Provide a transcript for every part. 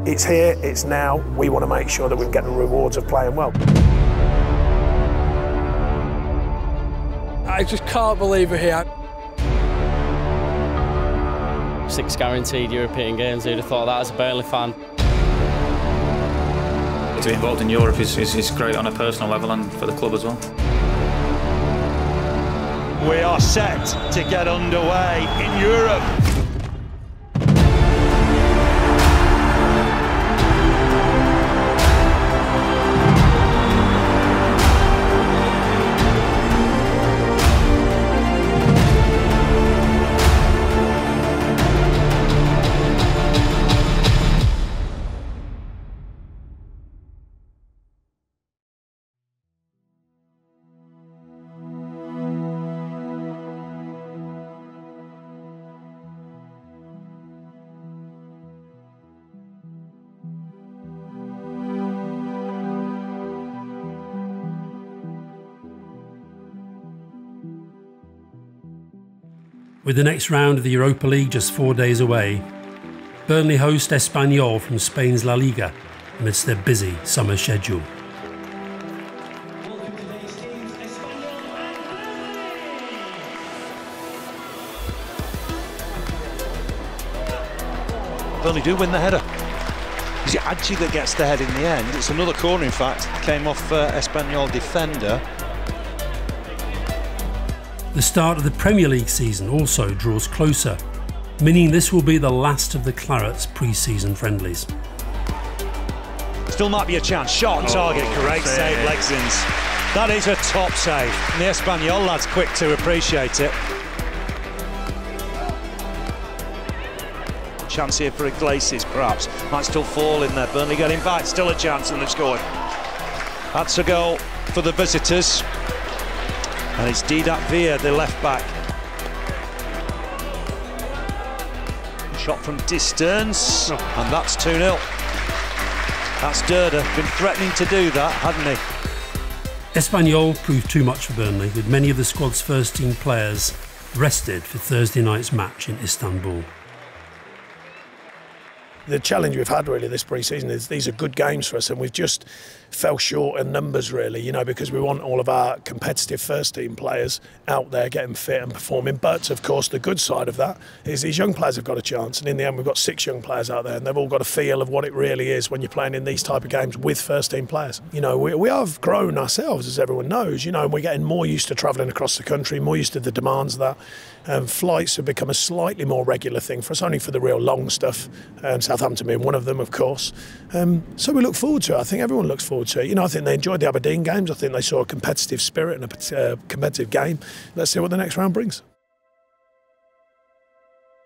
It's here, it's now. We want to make sure that we get the rewards of playing well. I just can't believe we're here. 6 guaranteed European games, who'd have thought that as a Burnley fan? To be involved in Europe is great on a personal level and for the club as well. We are set to get underway in Europe. With the next round of the Europa League just 4 days away, Burnley host Espanyol from Spain's La Liga amidst their busy summer schedule. Burnley do win the header. Is it Adji that gets the head in the end? It's another corner, in fact. Came off Espanyol defender. The start of the Premier League season also draws closer, meaning this will be the last of the Clarets pre-season friendlies. Still might be a chance. Shot on target. Great save, Legsins. That is a top save. And the Espanyol lad's quick to appreciate it. Chance here for Iglesias, perhaps. Might still fall in there. Burnley getting back. Still a chance, and they've scored. That's a goal for the visitors. And it's Didac Villa, the left back. Shot from distance, and that's 2-0. That's Derda, been threatening to do that, hadn't he? Espanyol proved too much for Burnley, with many of the squad's first-team players rested for Thursday night's match in Istanbul. The challenge we've had really this pre-season is these are good games for us, and we've just fell short in numbers really, you know, because we want all of our competitive first-team players out there getting fit and performing. But of course the good side of that is these young players have got a chance, and in the end we've got 6 young players out there, and they've all got a feel of what it really is when you're playing in these type of games with first-team players. You know, we have grown ourselves, as everyone knows, you know, and we're getting more used to travelling across the country, more used to the demands of that. Flights have become a slightly more regular thing for us, only for the real long stuff, Southampton being one of them, of course. So we look forward to it. I think everyone looks forward to it. You know, I think they enjoyed the Aberdeen games. I think they saw a competitive spirit and a competitive game. Let's see what the next round brings.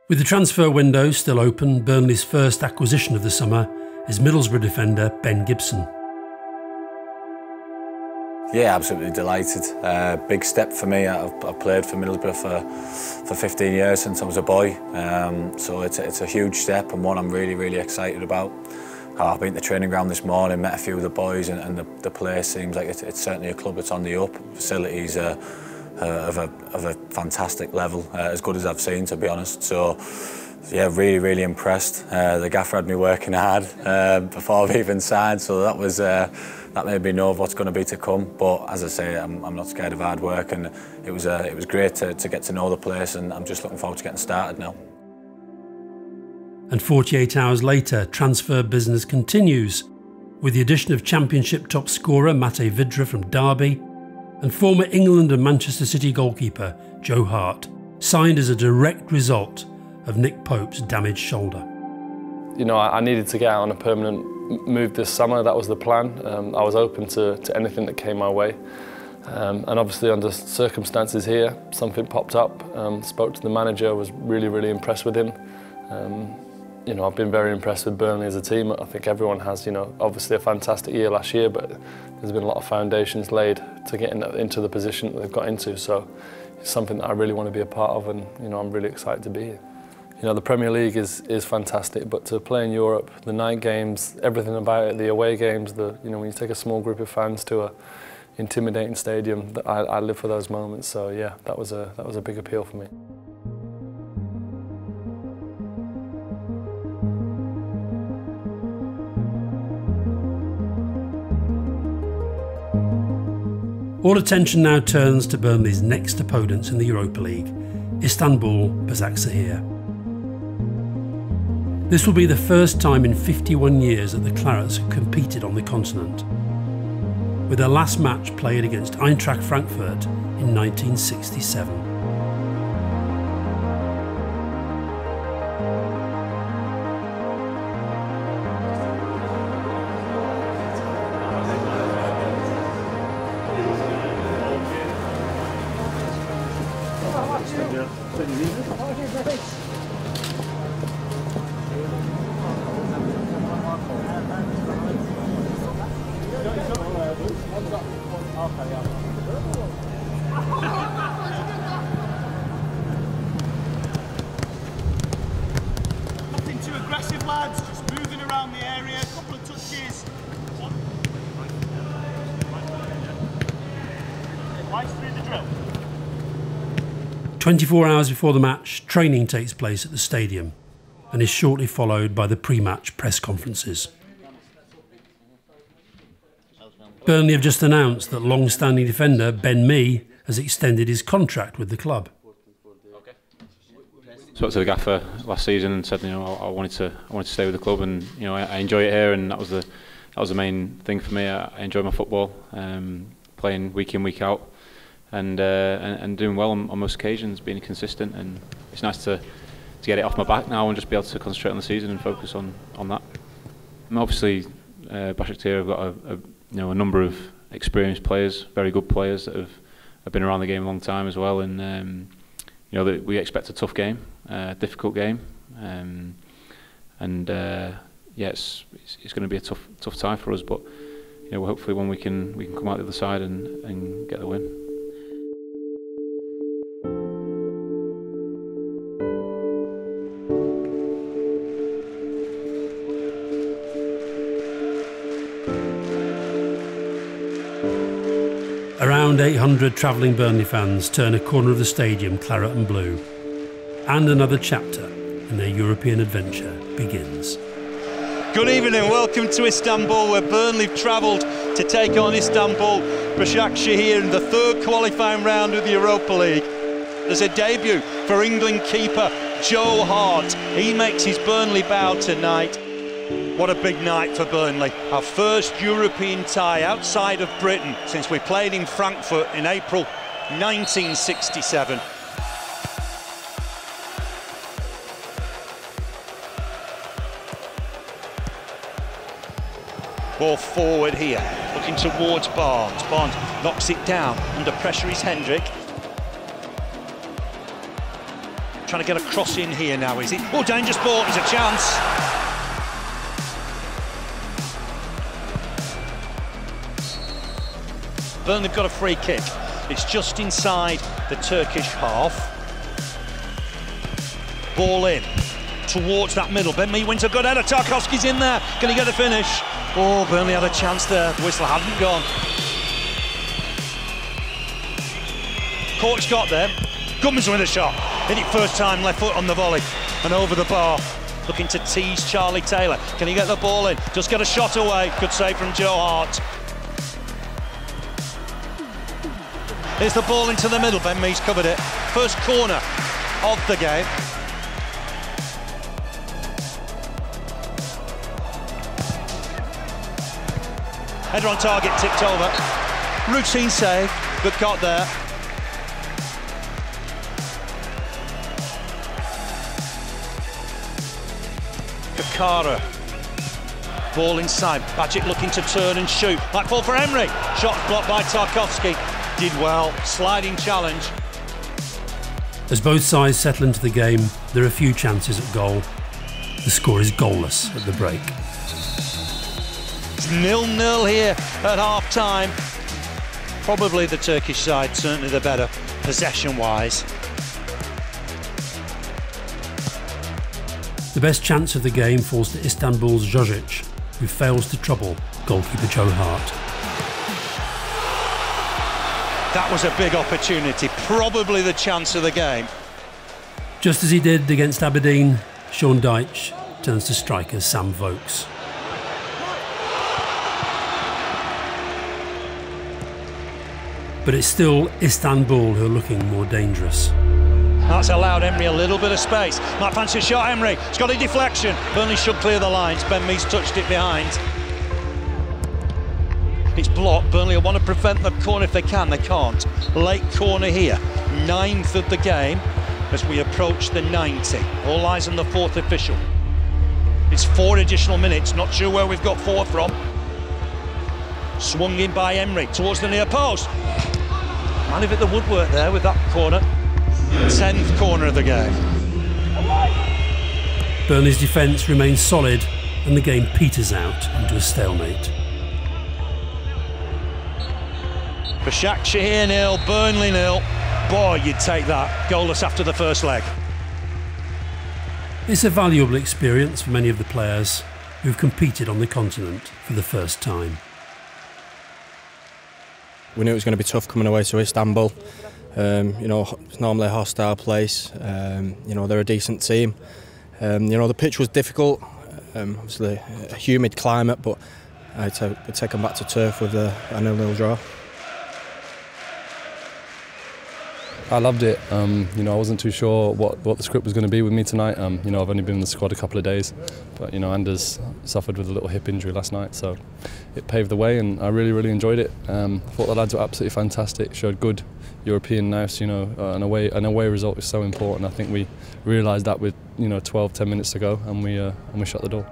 With the transfer window still open, Burnley's first acquisition of the summer is Middlesbrough defender Ben Gibson. Yeah, absolutely delighted. Big step for me. I've played for Middlesbrough for 15 years since I was a boy, so it's a huge step and one I'm really excited about. I've been to the training ground this morning, met a few of the boys, and the place seems like it's certainly a club that's on the up. Facilities are of a fantastic level, as good as I've seen, to be honest. So yeah, really impressed. The gaffer had me working hard before I've even signed, so that made me know of what's going to be to come. But as I say, I'm not scared of hard work, and it was great to get to know the place, and I'm just looking forward to getting started now. And 48 hours later, transfer business continues with the addition of Championship top scorer Mate Vidra from Derby and former England and Manchester City goalkeeper Joe Hart, signed as a direct result of Nick Pope's damaged shoulder. You know, I needed to get out on a permanent move this summer. That was the plan. I was open to anything that came my way. And obviously under circumstances here, something popped up. Spoke to the manager, was really impressed with him. You know, I've been very impressed with Burnley as a team. I think everyone has, you know, obviously a fantastic year last year, but there's been a lot of foundations laid to get into the position that they've got into. So it's something that I really want to be a part of, and, you know, I'm really excited to be here. You know, the Premier League is fantastic, but to play in Europe, the night games, everything about it, the away games, you know, when you take a small group of fans to a intimidating stadium, I live for those moments. So yeah, that was a big appeal for me. All attention now turns to Burnley's next opponents in the Europa League, Istanbul Basaksehir. This will be the first time in 51 years that the Clarets have competed on the continent, with their last match played against Eintracht Frankfurt in 1967. Nothing too aggressive, lads, just moving around the area, a couple of touches. Twice through the drill. 24 hours before the match, training takes place at the stadium and is shortly followed by the pre-match press conferences. Burnley have just announced that long-standing defender Ben Mee has extended his contract with the club. Spoke to the gaffer last season and said, I wanted to stay with the club, and I enjoy it here, and that was the main thing for me. I enjoy my football, playing week in, week out, and doing well on most occasions, being consistent, and it's nice to get it off my back now and just be able to concentrate on the season and focus on that. And obviously, Basaksehir have got a number of experienced players, very good players that have been around the game a long time as well, and we expect a tough game, difficult game, it's going to be a tough time for us, but hopefully we can come out the other side and get the win. Around 800 travelling Burnley fans turn a corner of the stadium claret and blue, and another chapter in their European adventure begins. Good evening and welcome to Istanbul, where Burnley have travelled to take on Istanbul Basaksehir in the third qualifying round of the Europa League. There's a debut for England keeper Joe Hart. He makes his Burnley bow tonight. What a big night for Burnley. Our first European tie outside of Britain since we played in Frankfurt in April 1967. Ball forward here, looking towards Barnes. Barnes knocks it down. Under pressure is Hendrick. Trying to get a cross in here now, is it? Oh, dangerous ball, there's a chance. Burnley have got a free kick. It's just inside the Turkish half. Ball in towards that middle. Ben Mee wins a good header. Tarkowski's in there. Can he get a finish? Oh, Burnley had a chance there. The whistle hadn't gone. Court's got there. Gummins with a shot. Hit it first time, left foot on the volley and over the bar. Looking to tease Charlie Taylor. Can he get the ball in? Just get a shot away. Good save from Joe Hart. Here's the ball into the middle. Ben Mee's covered it. First corner of the game. Header on target, tipped over. Routine save, but got there. Kakara. Ball inside. Bajic looking to turn and shoot. Back ball for Emery. Shot blocked by Tarkowski. Did well. Sliding challenge. As both sides settle into the game, there are a few chances at goal. The score is goalless at the break. It's 0-0 here at half-time. Probably the Turkish side, certainly the better, possession-wise. The best chance of the game falls to Istanbul's Jožić, who fails to trouble goalkeeper Joe Hart. That was a big opportunity, probably the chance of the game. Just as he did against Aberdeen, Sean Dyche turns to striker Sam Vokes. But it's still Istanbul who are looking more dangerous. That's allowed Emery a little bit of space. Might fancy a shot, Emery. It's got a deflection. Burnley should clear the lines. Ben Mees touched it behind. It's blocked. Burnley will want to prevent the corner if they can. They can't. Late corner here. 9th of the game as we approach the 90. All eyes on the 4th official. It's 4 additional minutes. Not sure where we've got 4 from. Swung in by Emery towards the near post. Might have hit the woodwork there with that corner. 10th corner of the game. Burnley's defence remains solid and the game peters out into a stalemate. Basaksehir 0, Burnley 0. Boy, you'd take that. Goalless after the first leg. It's a valuable experience for many of the players who've competed on the continent for the first time. We knew it was going to be tough coming away to Istanbul. You know, it's normally a hostile place. You know, they're a decent team. You know, the pitch was difficult. Obviously, a humid climate, but I had to take them back to turf with a 0-0 draw. I loved it. You know, I wasn't too sure what the script was going to be with me tonight. You know, I've only been in the squad a couple of days, but you know, Anders suffered with a little hip injury last night, so it paved the way, and I really enjoyed it. I thought the lads were absolutely fantastic. Showed good European nous. You know, an away result is so important. I think we realised that with 12-10 minutes to go, and we shut the door.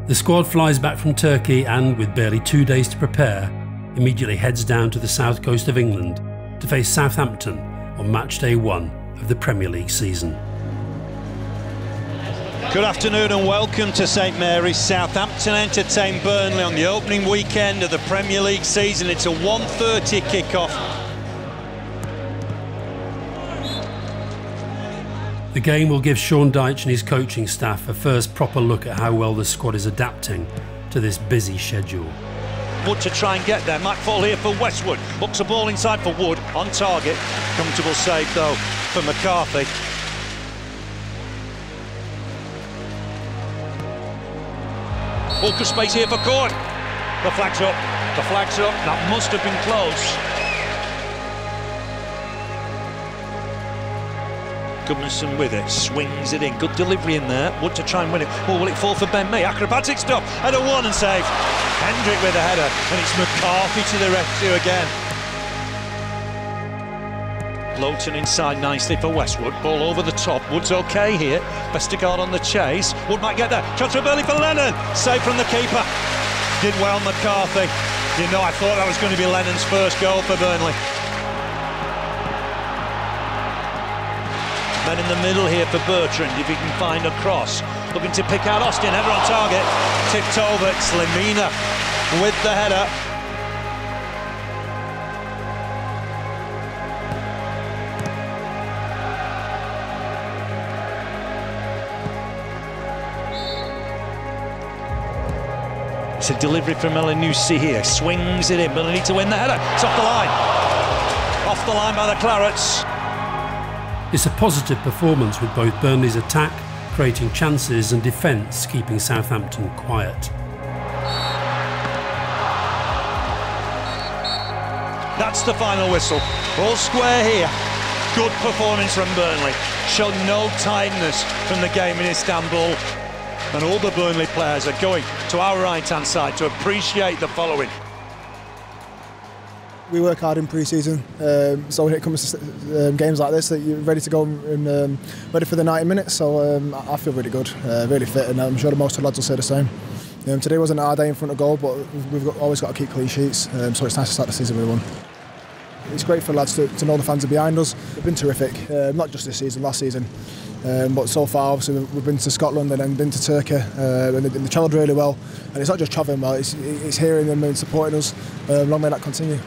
The squad flies back from Turkey and, with barely 2 days to prepare, immediately heads down to the south coast of England to face Southampton on match day 1 of the Premier League season. Good afternoon and welcome to St Mary's. Southampton entertain Burnley on the opening weekend of the Premier League season. It's a 1:30 kick-off. The game will give Sean Dyche and his coaching staff a first proper look at how well the squad is adapting to this busy schedule. Wood to try and get there. McFall here for Westwood. Hooks a ball inside for Wood. On target. Comfortable save though for McCarthy. Hulk of space here for Court. The flag's up. The flag's up. That must have been close. Goodmanson with it, swings it in, good delivery in there. Wood to try and win it. Oh, will it fall for Ben Mee? Acrobatic stuff, header 1 and save. Hendrick with a header, and it's McCarthy to the rescue again. Lowton inside nicely for Westwood, ball over the top. Wood's okay here, Vestergaard on the chase. Wood might get there, chance for Burnley for Lennon. Save from the keeper. Did well McCarthy. You know, I thought that was going to be Lennon's first goal for Burnley. Men in the middle here for Bertrand, if he can find a cross. Looking to pick out Austin, header on target. Tipped over, it's Lemina with the header. It's a delivery from Elyounoussi here, swings it in, but they need to win the header. It's off the line. Off the line by the Clarets. It's a positive performance with both Burnley's attack creating chances and defence keeping Southampton quiet. That's the final whistle. All square here. Good performance from Burnley. Showed no tiredness from the game in Istanbul. And all the Burnley players are going to our right-hand side to appreciate the following. We work hard in pre-season, so when it comes to games like this, that you're ready to go and ready for the 90 minutes. So I feel really good, really fit, and I'm sure the most of the lads will say the same. Today wasn't our day in front of goal, but always got to keep clean sheets, so it's nice to start the season with one. It's great for the lads to know the fans are behind us. They've been terrific, not just this season, last season, but so far obviously we've been to Scotland and then been to Turkey, and they've travelled really well. And it's not just travelling well; it's hearing them and supporting us. Long may that continue.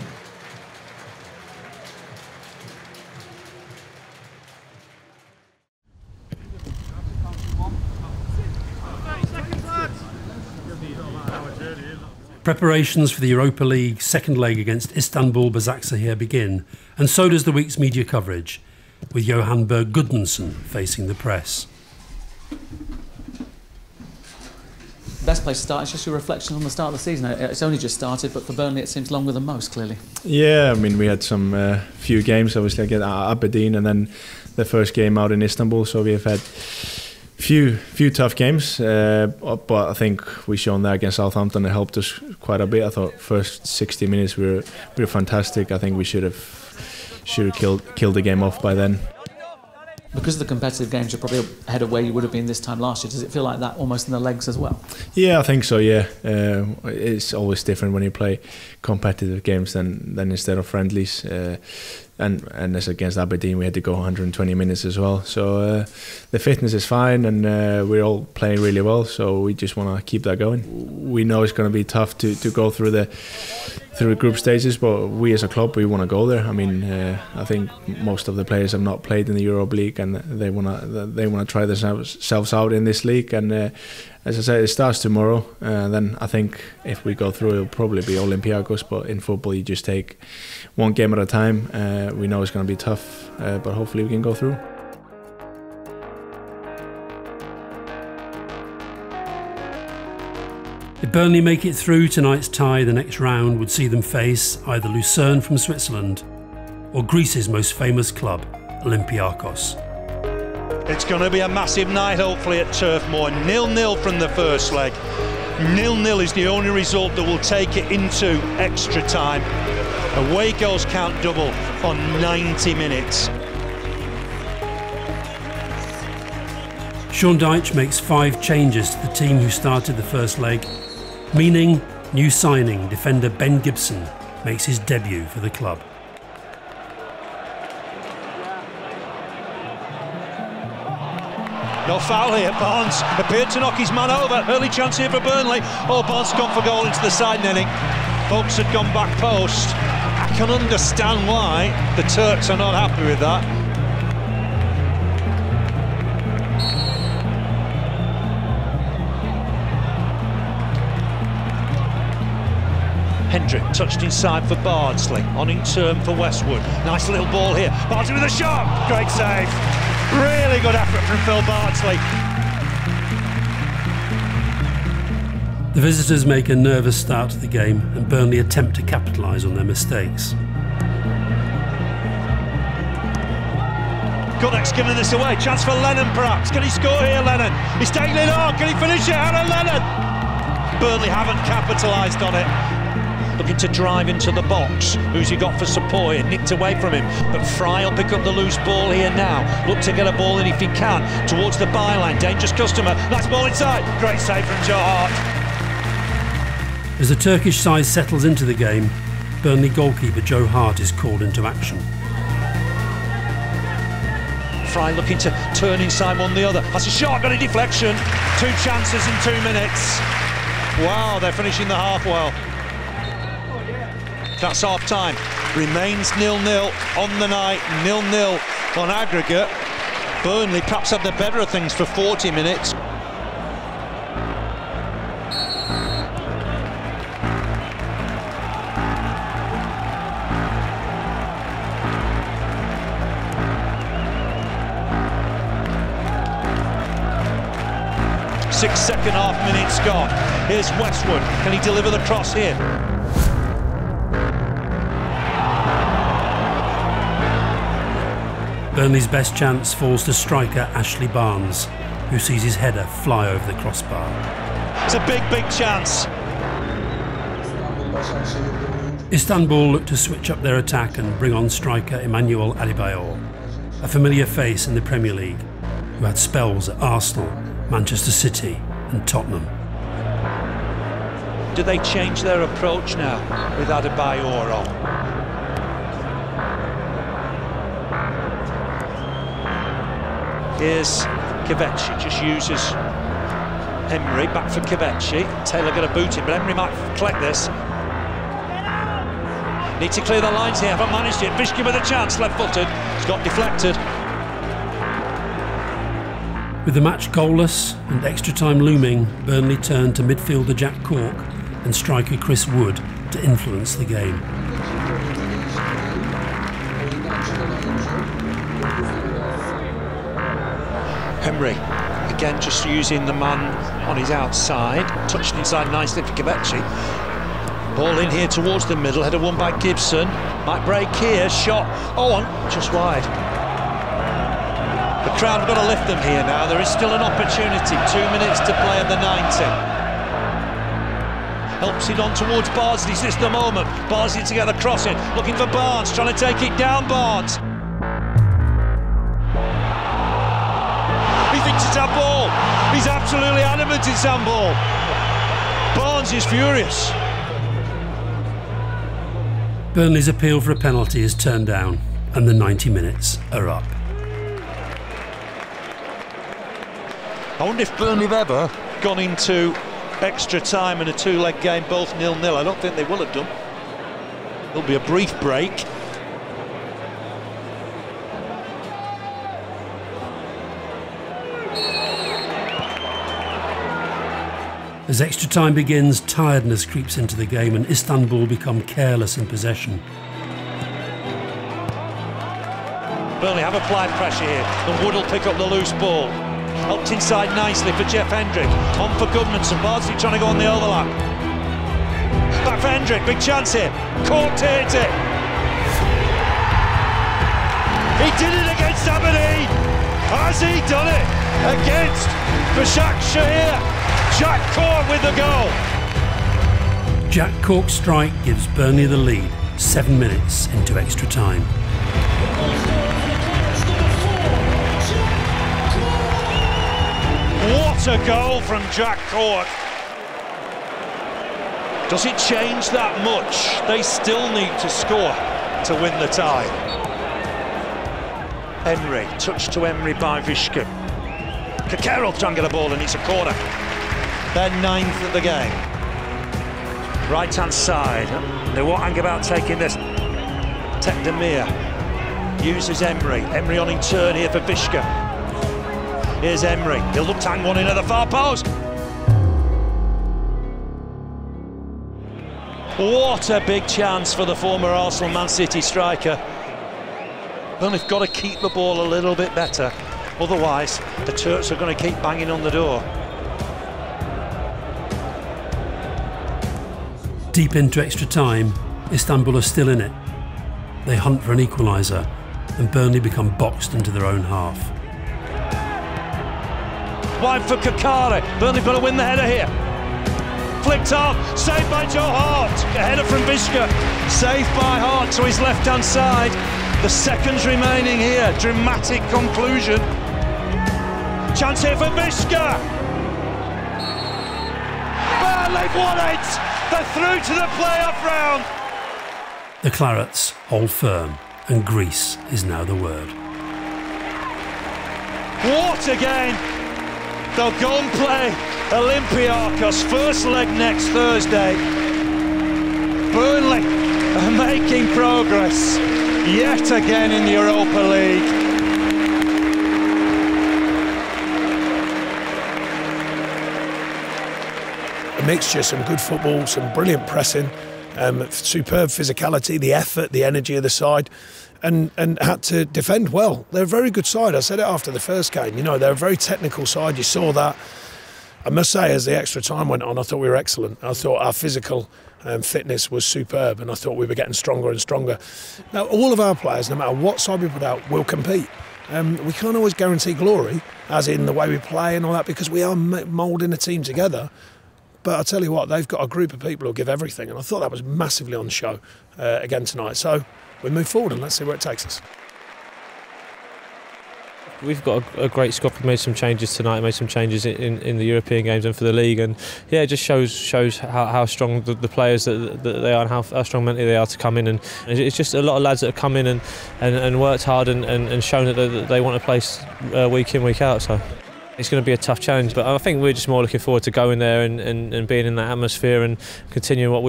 Preparations for the Europa League second leg against Istanbul Basaksehir begin, and so does the week's media coverage, with Johan Berg Gudmundsson facing the press. best place to start is just your reflection on the start of the season. It's only just started, but for Burnley it seems longer than most, clearly. Yeah, I mean, we had some few games, obviously, against Aberdeen, and then the first game out in Istanbul, so we have had few tough games, but I think we shown that against Southampton. It helped us quite a bit. I thought first 60 minutes we were fantastic. I think we should have killed the game off by then. Because of the competitive games, you're probably ahead of where you would have been this time last year. Does it feel like that almost in the legs as well? Yeah, I think so, yeah. It's always different when you play competitive games than instead of friendlies. And as against Aberdeen, we had to go 120 minutes as well. So the fitness is fine, and we're all playing really well. So we just want to keep that going. We know it's going to be tough to go through the group stages, but we as a club, we want to go there. I mean, I think most of the players have not played in the Europa League, and they want to try themselves out in this league. And as I said, it starts tomorrow. Then I think if we go through, it'll probably be Olympiacos. But in football, you just take one game at a time. We know it's going to be tough, but hopefully we can go through. If Burnley make it through tonight's tie, the next round would see them face either Lucerne from Switzerland or Greece's most famous club, Olympiacos. It's going to be a massive night, hopefully, at Turf Moor. 0-0 from the first leg. 0-0 is the only result that will take it into extra time. Away goals count double on 90 minutes. Sean Dyche makes 5 changes to the team who started the first leg, meaning new signing defender Ben Gibson makes his debut for the club. No foul here. Barnes appeared to knock his man over. Early chance here for Burnley. Oh, Barnes gone for goal into the side netting. Folks had gone back post. I can understand why the Turks are not happy with that. Hendrick touched inside for Bardsley, on in turn for Westwood. Nice little ball here. Bardsley with a shot. Great save. Really good effort from Phil Bardsley. The visitors make a nervous start to the game, and Burnley attempt to capitalise on their mistakes. Gunnock's giving this away. Chance for Lennon, perhaps. Can he score here, Lennon? He's taking it on. Can he finish it? Aaron Lennon! Burnley haven't capitalised on it. Looking to drive into the box. Who's he got for support? Nicked away from him, but Fry will pick up the loose ball here now. Look to get a ball in if he can towards the byline. Dangerous customer. Nice ball inside. Great save from Joe Hart. As the Turkish side settles into the game, Burnley goalkeeper Joe Hart is called into action. Fry looking to turn inside one the other. That's a shot, got a deflection. 2 chances in 2 minutes. Wow, they're finishing the half well. That's half time. Remains 0-0 on the night, 0-0 on aggregate. Burnley perhaps had the better of things for 40 minutes. Six second half minutes gone. Here's Westwood. Can he deliver the cross here? Burnley's best chance falls to striker Ashley Barnes, who sees his header fly over the crossbar. It's a big, big chance. Istanbul look to switch up their attack and bring on striker Emmanuel Adebayor, a familiar face in the Premier League, who had spells at Arsenal, Manchester City and Tottenham. Do they change their approach now with Adebayor on? Here's Kvechi, just uses Emery, back for Kvechi. Taylor going to boot him, but Emery might collect this. Need to clear the lines here, haven't managed it. Bishki with a chance, left-footed. It's got deflected. With the match goalless and extra time looming, Burnley turned to midfielder Jack Cork and striker Chris Wood to influence the game. Emery Again, just using the man on his outside. Touched inside nicely for Clarets. Ball in here towards the middle, header won by Gibson. Might break here, shot, just wide. The crowd have got to lift them here now. There is still an opportunity, 2 minutes to play at the 90. Helps it on towards Bardsley, is this the moment? Bardsley to get the cross in, looking for Barnes, trying to take it down, Barnes. He thinks it's our ball. He's absolutely adamant it's our ball. Barnes is furious. Burnley's appeal for a penalty is turned down and the 90 minutes are up. I wonder if Burnley have ever gone into extra time in a two-leg game, both 0-0. I don't think they will have done. There'll be a brief break. As extra time begins, tiredness creeps into the game and Istanbul become careless in possession. Burnley have applied pressure here, and Wood will pick up the loose ball. Helped inside nicely for Jeff Hendrick. On for Goodmanson, Bardsley trying to go on the overlap. Back for Hendrick, big chance here. Court takes it. He did it against Aberdeen. Has he done it against Basaksehir? Jack Cork with the goal. Jack Cork's strike gives Burnley the lead 7 minutes into extra time. What a goal from Jack Cork. Does it change that much? They still need to score to win the tie. Emery, touch to Emery by Vishka. Kakero trying to get a ball and it's a corner. Their 9th of the game. Right hand side. They won't hang about taking this. Tekdemir uses Emery. Emery on in turn here for Vishka. Here's Emery. He'll look to hang one in at the far post. What a big chance for the former Arsenal Man City striker. Burnley have got to keep the ball a little bit better. Otherwise, the Turks are going to keep banging on the door. Deep into extra time, Istanbul are still in it. They hunt for an equaliser and Burnley become boxed into their own half. Wide for Kakare. Burnley got to win the header here. Flicked off, saved by Joe Hart. A header from Vishka, saved by Hart to his left-hand side. The seconds remaining here. Dramatic conclusion. Chance here for Vishka. Burnley won it. They're through to the playoff round. The Clarets hold firm and Greece is now the word. What a game! They'll go and play Olympiacos, first leg next Thursday. Burnley are making progress yet again in the Europa League. A mixture, some good football, some brilliant pressing, superb physicality, the effort, the energy of the side, and had to defend well. They're a very good side. I said it after the first game. You know, they're a very technical side. You saw that. I must say, as the extra time went on, I thought we were excellent. I thought our physical fitness was superb, and I thought we were getting stronger and stronger. Now, all of our players, no matter what side we put out, will compete. We can't always guarantee glory, as in the way we play and all that, because we are moulding a team together. But I tell you what, they've got a group of people who give everything, and I thought that was massively on show again tonight. So we move forward and let's see where it takes us. We've got a great squad. We've made some changes tonight, made some changes in the European games and for the league, and yeah, it just shows how strong the players that they are and how strong mentally they are to come in, and it's just a lot of lads that have come in and worked hard and shown that they want to play week in, week out. So it's going to be a tough challenge, but I think we're just more looking forward to going there and being in that atmosphere and continuing what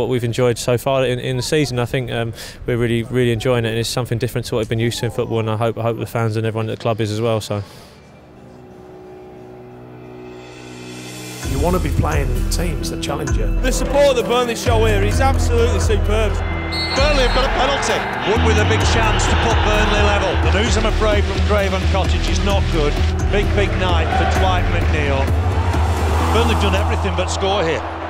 we've enjoyed so far in the season. I think we're really enjoying it, and it's something different to what we've been used to in football, and I hope the fans and everyone at the club is as well. So you want to be playing teams that challenge you. The support that Burnley show here is absolutely superb. Burnley have got a penalty. Wood with a big chance to put Burnley level. The news, I'm afraid, from Craven Cottage is not good. Big night for Dwight McNeil. Burnley have done everything but score here.